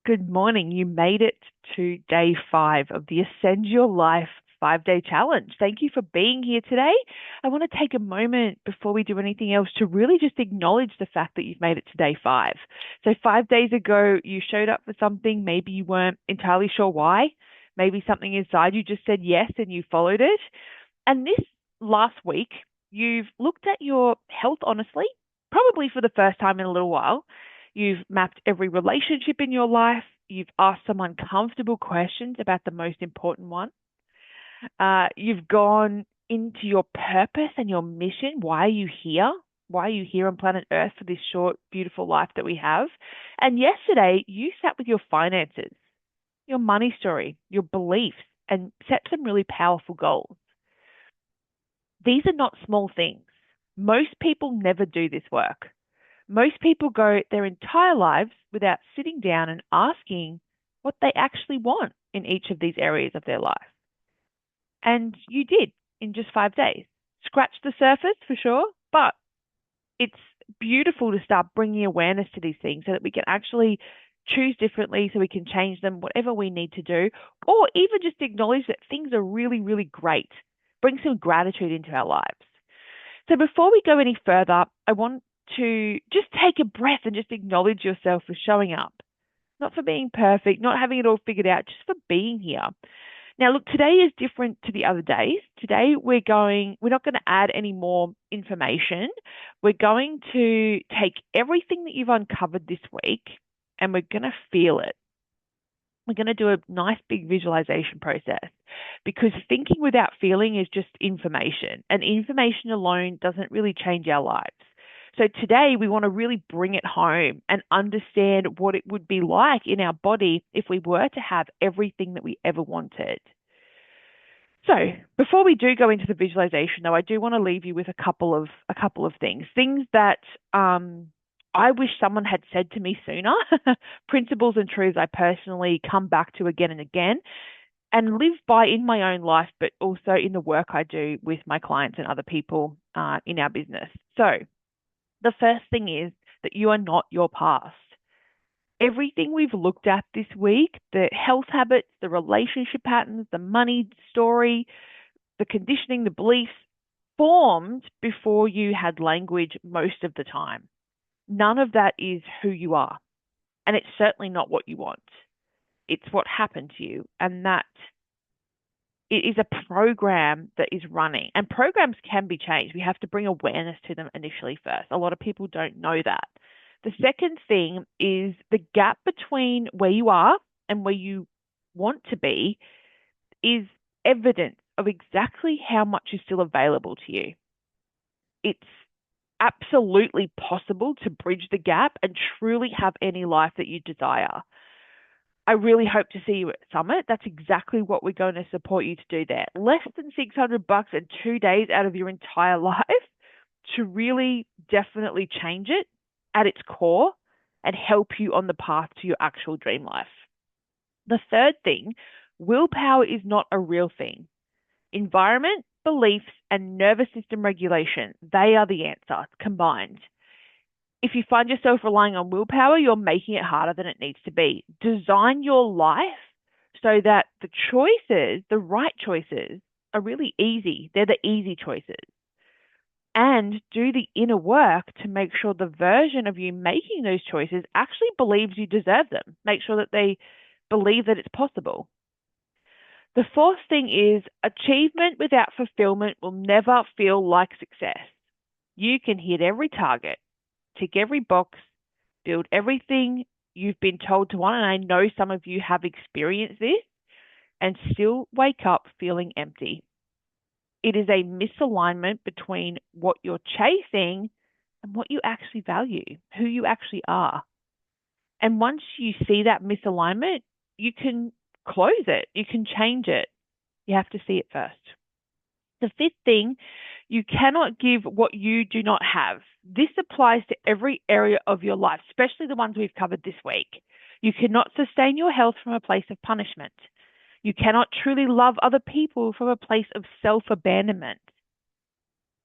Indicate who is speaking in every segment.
Speaker 1: Good morning. You made it to day 5 of the Ascend Your Life 5-day challenge. Thank you for being here today. I want to take a moment before we do anything else to really just acknowledge the fact that you've made it to day 5. So 5 days ago, you showed up for something. Maybe you weren't entirely sure why. Maybe something inside you just said yes and you followed it. And this last week, you've looked at your health honestly, probably for the first time in a little while. You've mapped every relationship in your life. You've asked some uncomfortable questions about the most important one. You've gone into your purpose and your mission. Why are you here? Why are you here on planet Earth for this short, beautiful life that we have? And yesterday, you sat with your finances, your money story, your beliefs, and set some really powerful goals. These are not small things. Most people never do this work. Most people go their entire lives without sitting down and asking what they actually want in each of these areas of their life. And you did in just 5 days. Scratched the surface for sure, but it's beautiful to start bringing awareness to these things so that we can actually choose differently, so we can change them, whatever we need to do, or even just acknowledge that things are really, really great. Bring some gratitude into our lives. So before we go any further, I want to just take a breath and just acknowledge yourself for showing up, not for being perfect, not having it all figured out, just for being here. Now, look, today is different to the other days. Today we're not going to add any more information. We're going to take everything that you've uncovered this week and we're going to feel it. We're going to do a nice big visualization process because thinking without feeling is just information, and information alone doesn't really change our lives. So today we want to really bring it home and understand what it would be like in our body if we were to have everything that we ever wanted. So before we do go into the visualization, though, I do want to leave you with a couple of things that I wish someone had said to me sooner, principles and truths I personally come back to again and again and live by in my own life, but also in the work I do with my clients and other people in our business. So the first thing is that you are not your past. Everything we've looked at this week, the health habits, the relationship patterns, the money story, the conditioning, the beliefs, formed before you had language most of the time. None of that is who you are. And it's certainly not what you want. It's what happened to you. And that it is a program that is running. And programs can be changed. We have to bring awareness to them initially first. A lot of people don't know that. The second thing is the gap between where you are and where you want to be is evidence of exactly how much is still available to you. It's absolutely possible to bridge the gap and truly have any life that you desire. I really hope to see you at Summit. That's exactly what we're going to support you to do there. Less than $600 and 2 days out of your entire life to really definitely change it at its core and help you on the path to your actual dream life. The third thing, willpower is not a real thing. Environment, beliefs, and nervous system regulation, they are the answer combined. If you find yourself relying on willpower, you're making it harder than it needs to be. Design your life so that the choices, the right choices, are really easy. They're the easy choices. And do the inner work to make sure the version of you making those choices actually believes you deserve them. Make sure that they believe that it's possible. The fourth thing is achievement without fulfillment will never feel like success. You can hit every target, tick every box, build everything you've been told to want, and I know some of you have experienced this, and still wake up feeling empty. It is a misalignment between what you're chasing and what you actually value, who you actually are. And once you see that misalignment, you can close it, you can change it. You have to see it first. The fifth thing, you cannot give what you do not have. This applies to every area of your life, especially the ones we've covered this week. You cannot sustain your health from a place of punishment. You cannot truly love other people from a place of self-abandonment.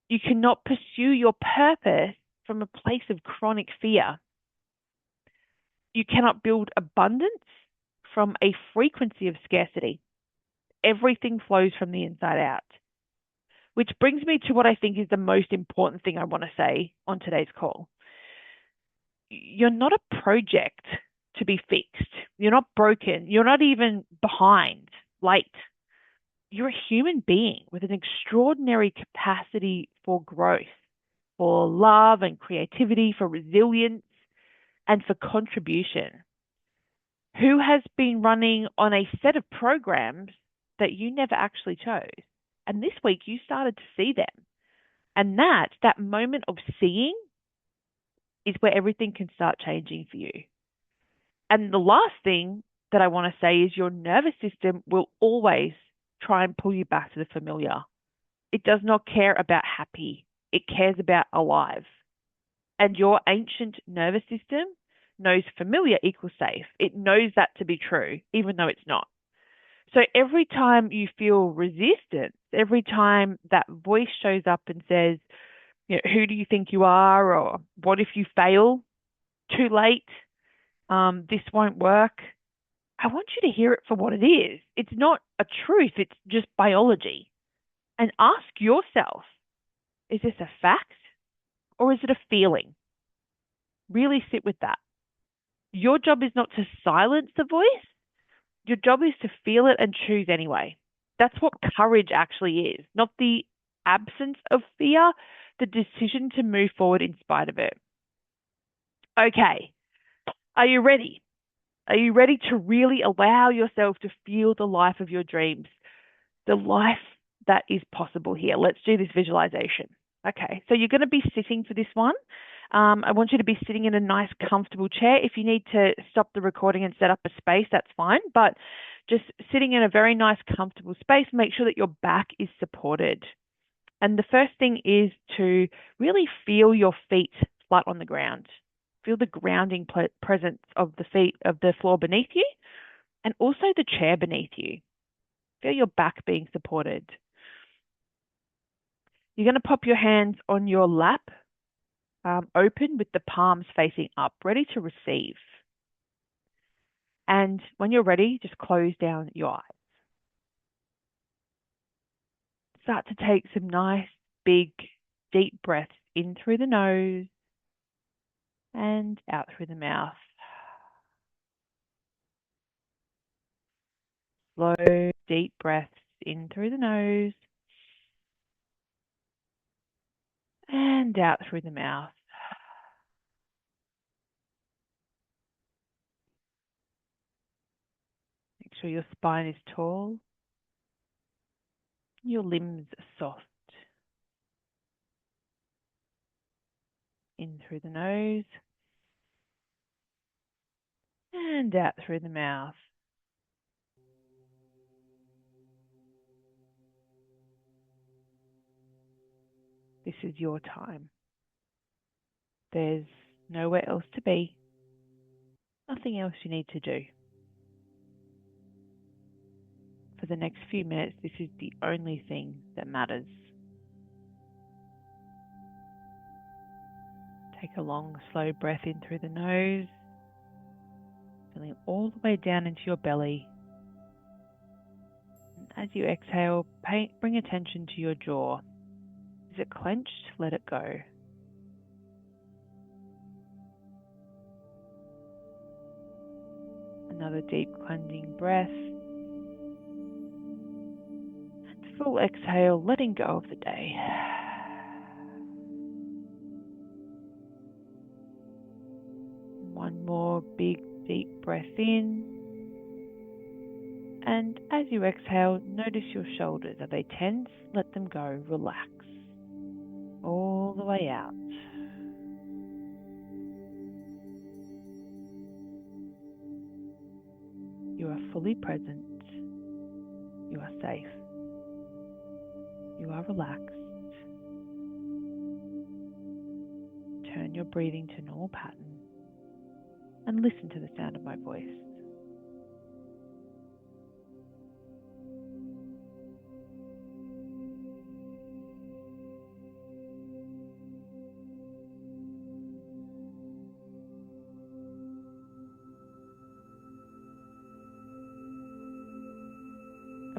Speaker 1: You cannot pursue your purpose from a place of chronic fear. You cannot build abundance from a frequency of scarcity. Everything flows from the inside out. Which brings me to what I think is the most important thing I want to say on today's call. You're not a project to be fixed. You're not broken. You're not even behind, late. You're a human being with an extraordinary capacity for growth, for love and creativity, for resilience, and for contribution. Who has been running on a set of programs that you never actually chose? And this week you started to see them. And that moment of seeing is where everything can start changing for you. And the last thing that I want to say is your nervous system will always try and pull you back to the familiar. It does not care about happy. It cares about alive. And your ancient nervous system knows familiar equals safe. It knows that to be true, even though it's not. So every time you feel resistance, every time that voice shows up and says, who do you think you are? Or what if you fail? Too late. This won't work. I want you to hear it for what it is. It's not a truth. It's just biology. And ask yourself, is this a fact or is it a feeling? Really sit with that. Your job is not to silence the voice. Your job is to feel it and choose anyway. That's what courage actually is, not the absence of fear, the decision to move forward in spite of it. Okay, are you ready? Are you ready to really allow yourself to feel the life of your dreams, the life that is possible here? Let's do this visualization. Okay, so you're going to be sitting for this one. I want you to be sitting in a nice, comfortable chair. If you need to stop the recording and set up a space, that's fine. But just sitting in a very nice, comfortable space, make sure that your back is supported. And the first thing is to really feel your feet flat on the ground. Feel the grounding presence of the feet, of the floor beneath you, and also the chair beneath you. Feel your back being supported. You're going to pop your hands on your lap, open with the palms facing up, ready to receive. And when you're ready, just close down your eyes. Start to take some nice, big, deep breaths in through the nose and out through the mouth. Slow, deep breaths in through the nose and out through the mouth. Make sure your spine is tall, your limbs are soft. In through the nose and out through the mouth. This is your time. There's nowhere else to be, nothing else you need to do. For the next few minutes, this is the only thing that matters. Take a long, slow breath in through the nose, feeling all the way down into your belly. And as you exhale, bring attention to your jaw. Is it clenched? Let it go. Another deep cleansing breath. And full exhale, letting go of the day. One more big, deep breath in. And as you exhale, notice your shoulders. Are they tense? Let them go. Relax. All the way out. You are fully present. You are safe. You are relaxed. Turn your breathing to normal pattern and listen to the sound of my voice.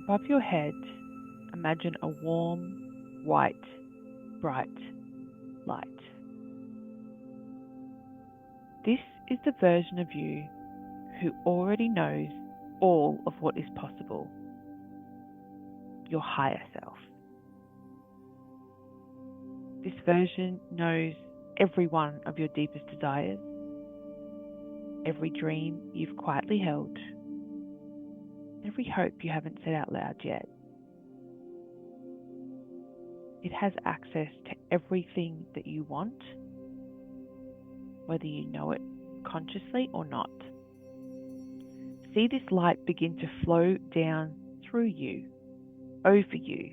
Speaker 1: Above your head, imagine a warm, white, bright light. This is the version of you who already knows all of what is possible, your higher self. This version knows every one of your deepest desires, every dream you've quietly held, every hope you haven't said out loud yet. It has access to everything that you want, whether you know it consciously or not. See this light begin to flow down through you, over you,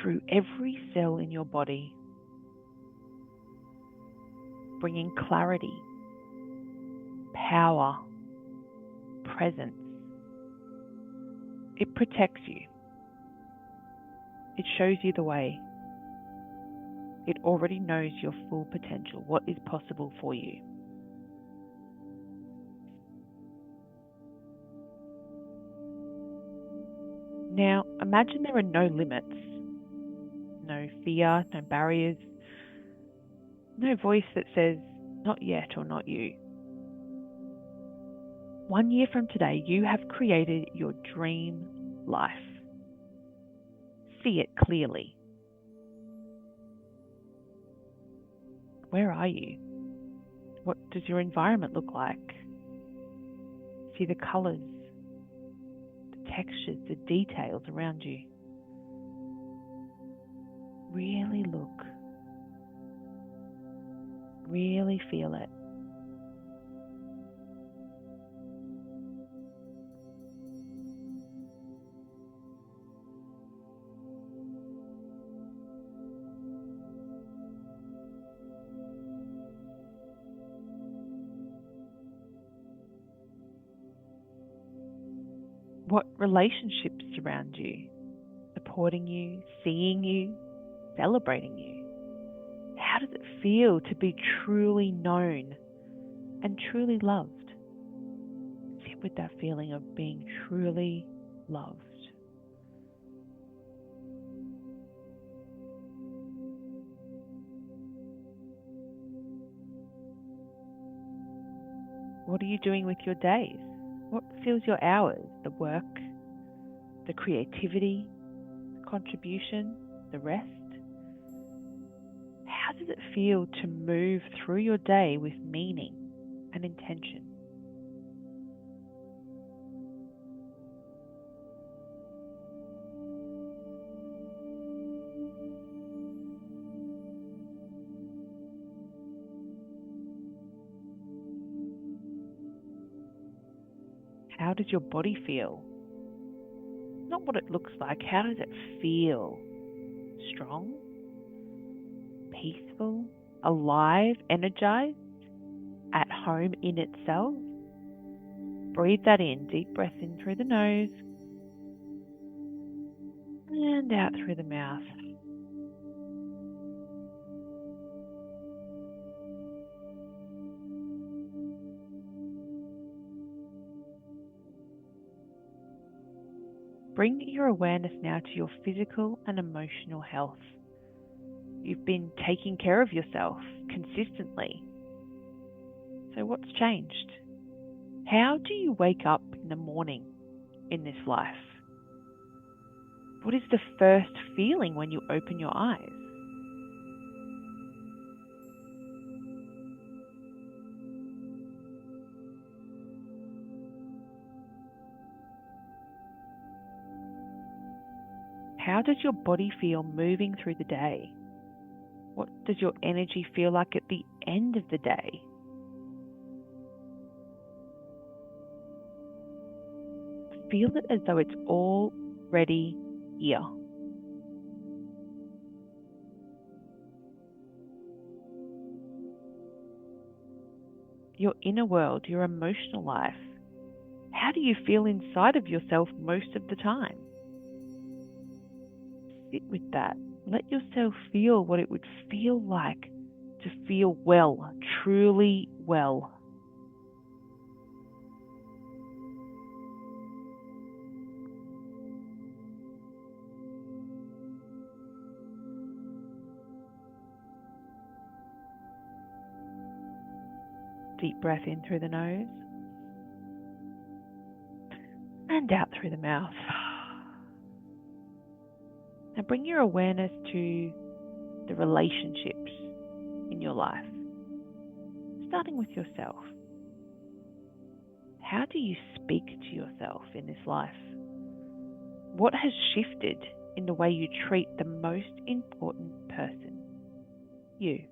Speaker 1: through every cell in your body, bringing clarity, power, presence. It protects you. It shows you the way. It already knows your full potential, what is possible for you. Now, imagine there are no limits, no fear, no barriers, no voice that says, not yet or not you. 1 year from today, you have created your dream life. See it clearly. Where are you? What does your environment look like? See the colours, the textures, the details around you. Really look. Really feel it. What relationships surround you, supporting you, seeing you, celebrating you? How does it feel to be truly known and truly loved? Sit with that feeling of being truly loved. What are you doing with your days? What fills your hours? The work, the creativity, the contribution, the rest? How does it feel to move through your day with meaning and intention? How does your body feel? Not what it looks like. How does it feel? Strong? Peaceful? Alive? Energized? At home in itself? Breathe that in. Deep breath in through the nose and out through the mouth. Bring your awareness now to your physical and emotional health. You've been taking care of yourself consistently. So what's changed? How do you wake up in the morning in this life? What is the first feeling when you open your eyes? How does your body feel moving through the day? What does your energy feel like at the end of the day? Feel it as though it's already here. Your inner world, your emotional life. How do you feel inside of yourself most of the time? Sit with that. Let yourself feel what it would feel like to feel well, truly well. Deep breath in through the nose and out through the mouth. Now bring your awareness to the relationships in your life, starting with yourself. How do you speak to yourself in this life? What has shifted in the way you treat the most important person, you?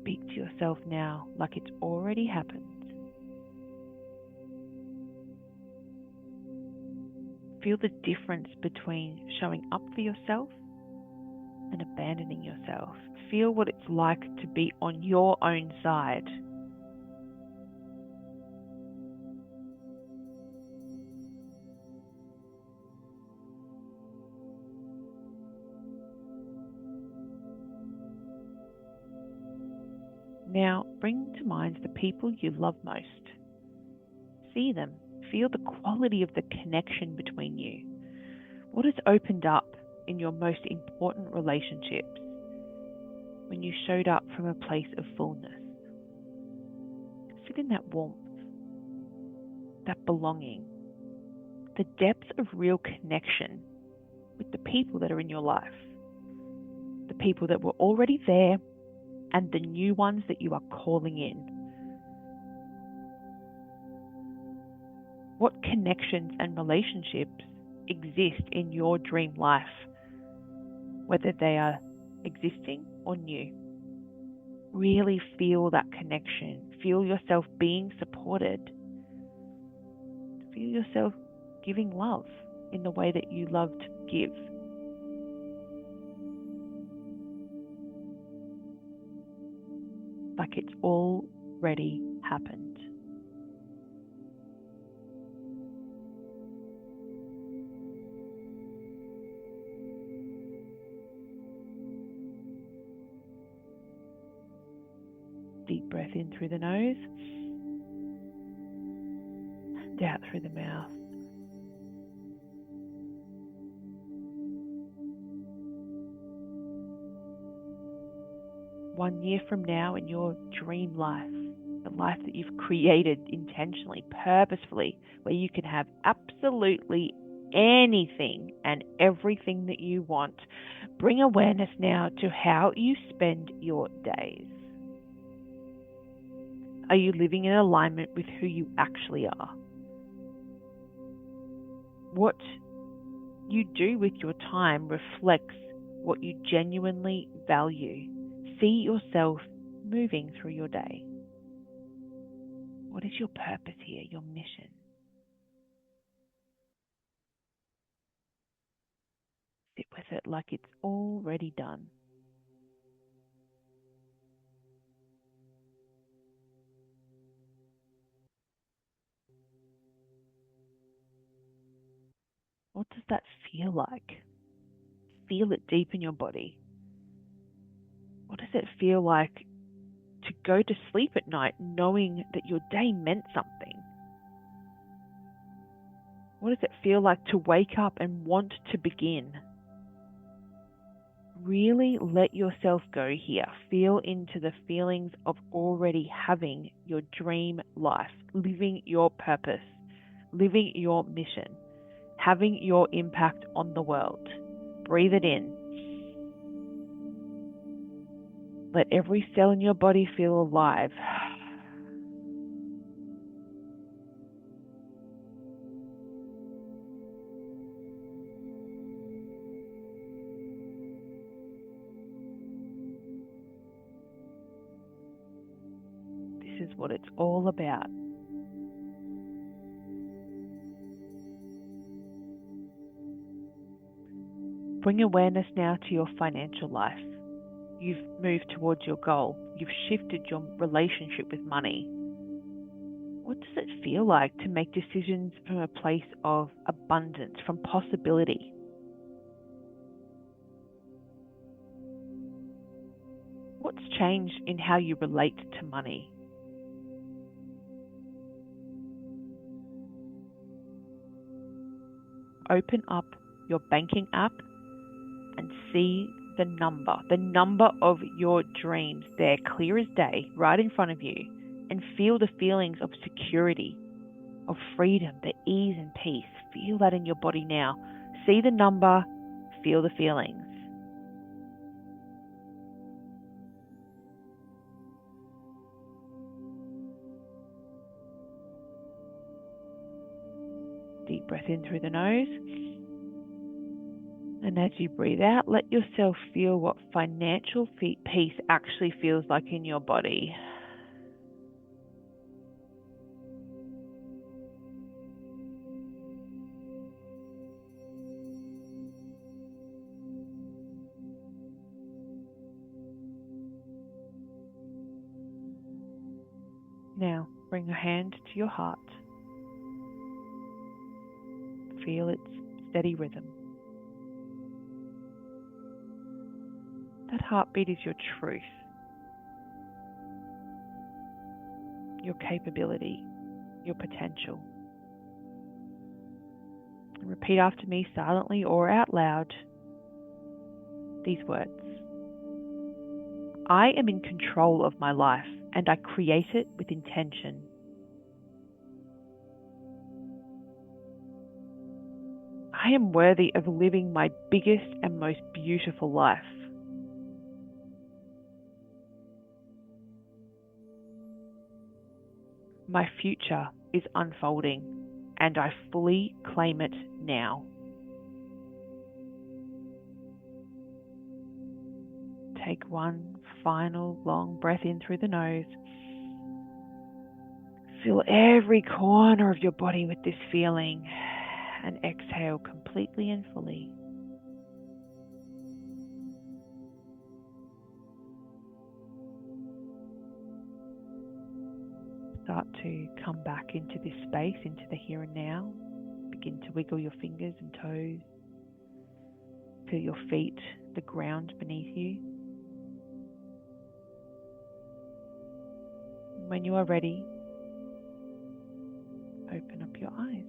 Speaker 1: Speak to yourself now like it's already happened. Feel the difference between showing up for yourself and abandoning yourself. Feel what it's like to be on your own side. Now, bring to mind the people you love most. See them. Feel the quality of the connection between you. What has opened up in your most important relationships when you showed up from a place of fullness? Sit in that warmth, that belonging, the depth of real connection with the people that are in your life, the people that were already there and the new ones that you are calling in. What connections and relationships exist in your dream life, whether they are existing or new? Really feel that connection. Feel yourself being supported. Feel yourself giving love in the way that you love to give. Like it's already happened. Deep breath in through the nose and out through the mouth. One year from now, in your dream life, the life that you've created intentionally, purposefully, where you can have absolutely anything and everything that you want, bring awareness now to how you spend your days. Are you living in alignment with who you actually are? What you do with your time reflects what you genuinely value. See yourself moving through your day. What is your purpose here, your mission? Sit with it like it's already done. What does that feel like? Feel it deep in your body. What does it feel like to go to sleep at night knowing that your day meant something? What does it feel like to wake up and want to begin? Really let yourself go here. Feel into the feelings of already having your dream life, living your purpose, living your mission, having your impact on the world. Breathe it in. Let every cell in your body feel alive. This is what it's all about. Bring awareness now to your financial life. You've moved towards your goal. You've shifted your relationship with money. What does it feel like to make decisions from a place of abundance, from possibility? What's changed in how you relate to money? Open up your banking app and see the number of your dreams there, clear as day, right in front of you, and feel the feelings of security, of freedom, the ease and peace. Feel that in your body now. See the number, feel the feelings. Deep breath in through the nose. And as you breathe out, let yourself feel what financial peace actually feels like in your body. Now, bring a hand to your heart. Feel its steady rhythm. That heartbeat is your truth, your capability, your potential. And repeat after me silently or out loud these words. I am in control of my life and I create it with intention. I am worthy of living my biggest and most beautiful life. My future is unfolding and I fully claim it now. Take one final long breath in through the nose. Fill every corner of your body with this feeling and exhale completely and fully. Start to come back into this space, into the here and now. Begin to wiggle your fingers and toes. Feel your feet, the ground beneath you. When you are ready, open up your eyes.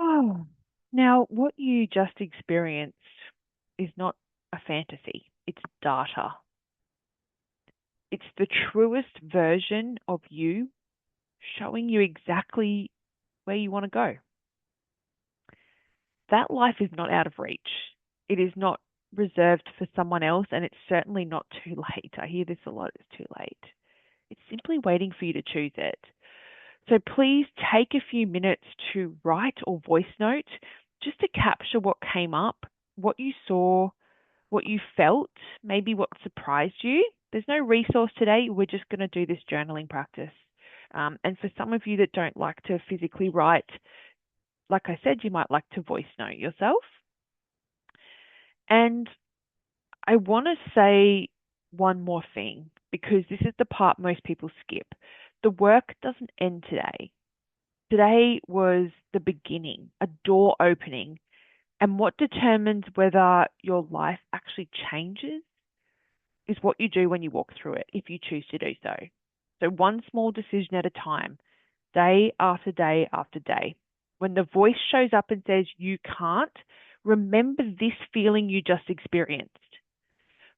Speaker 1: Oh, now what you just experienced is not a fantasy, it's data. It's the truest version of you showing you exactly where you want to go. That life is not out of reach. It is not reserved for someone else, and it's certainly not too late. I hear this a lot, it's too late. It's simply waiting for you to choose it. So please take a few minutes to write or voice note just to capture what came up, what you saw, what you felt, maybe what surprised you. There's no resource today. We're just going to do this journaling practice. And for some of you that don't like to physically write, like I said, you might like to voice note yourself. And I want to say one more thing, because this is the part most people skip. The work doesn't end today. Today was the beginning, a door opening. And what determines whether your life actually changes is what you do when you walk through it, if you choose to do so. So one small decision at a time, day after day after day. When the voice shows up and says you can't, remember this feeling you just experienced.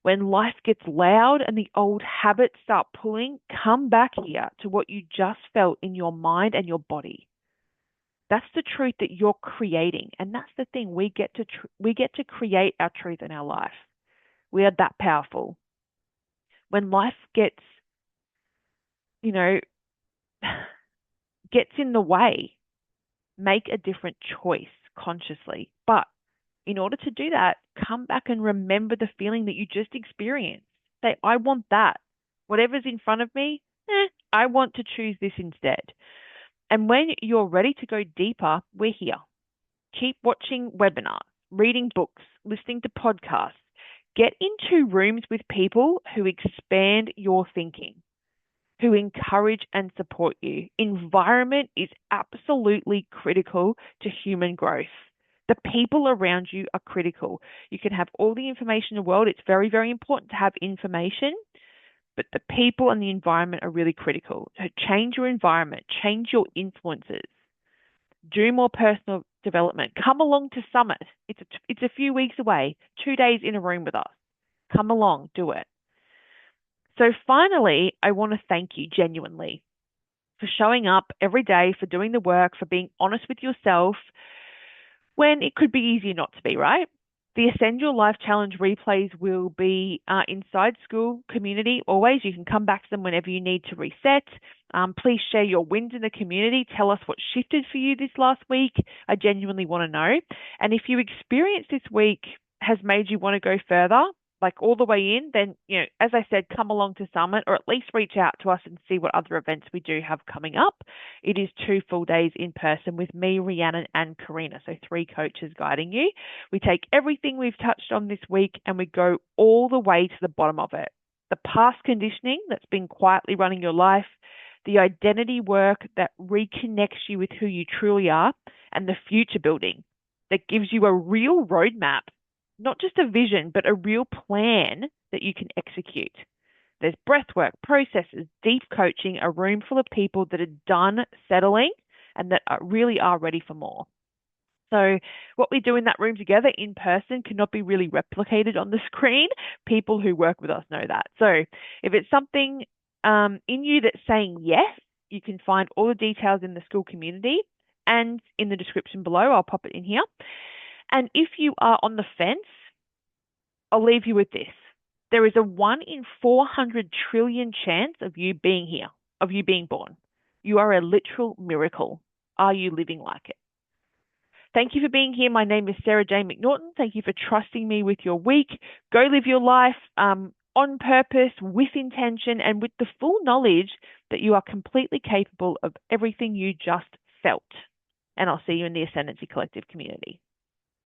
Speaker 1: When life gets loud and the old habits start pulling, come back here to what you just felt in your mind and your body. That's the truth that you're creating, and that's the thing. We get to create our truth in our life. We are that powerful. When life gets, you know, gets in the way, make a different choice consciously. But in order to do that, come back and remember the feeling that you just experienced. Say, I want that. Whatever's in front of me, I want to choose this instead. And when you're ready to go deeper, we're here. Keep watching webinars, reading books, listening to podcasts. Get into rooms with people who expand your thinking, who encourage and support you. Environment is absolutely critical to human growth. The The people around you are critical. You can have all the information in the world. It's very, very important to have information, but the people and the environment are really critical. So change your environment, change your influences, do more personal development. Come along to Summit. It's a few weeks away, 2 days in a room with us. Come along, do it. So finally, I want to thank you genuinely for showing up every day, for doing the work, for being honest with yourself when it could be easier not to be, right? The Ascend Your Life Challenge replays will be inside school community always. You can come back to them whenever you need to reset. Please share your wins in the community. Tell us what shifted for you this last week. I genuinely want to know. And if you experience this week has made you want to go further, like all the way in, then, as I said, come along to Summit or at least reach out to us and see what other events we do have coming up. It is 2 full days in person with me, Rhiannon, and Karina. So 3 coaches guiding you. We take everything we've touched on this week and we go all the way to the bottom of it. The past conditioning that's been quietly running your life, the identity work that reconnects you with who you truly are, and the future building that gives you a real roadmap, not just a vision, but a real plan that you can execute. There's breathwork, processes, deep coaching, a room full of people that are done settling and that really are ready for more. So what we do in that room together in person cannot be really replicated on the screen. People who work with us know that. So if it's something in you that's saying yes, you can find all the details in the school community and in the description below. I'll pop it in here. And if you are on the fence, I'll leave you with this. There is a 1 in 400 trillion chance of you being here, of you being born. You are a literal miracle. Are you living like it? Thank you for being here. My name is Sarah Jane McNaughton. Thank you for trusting me with your week. Go live your life on purpose, with intention, and with the full knowledge that you are completely capable of everything you just felt. And I'll see you in the Ascendancy Collective community.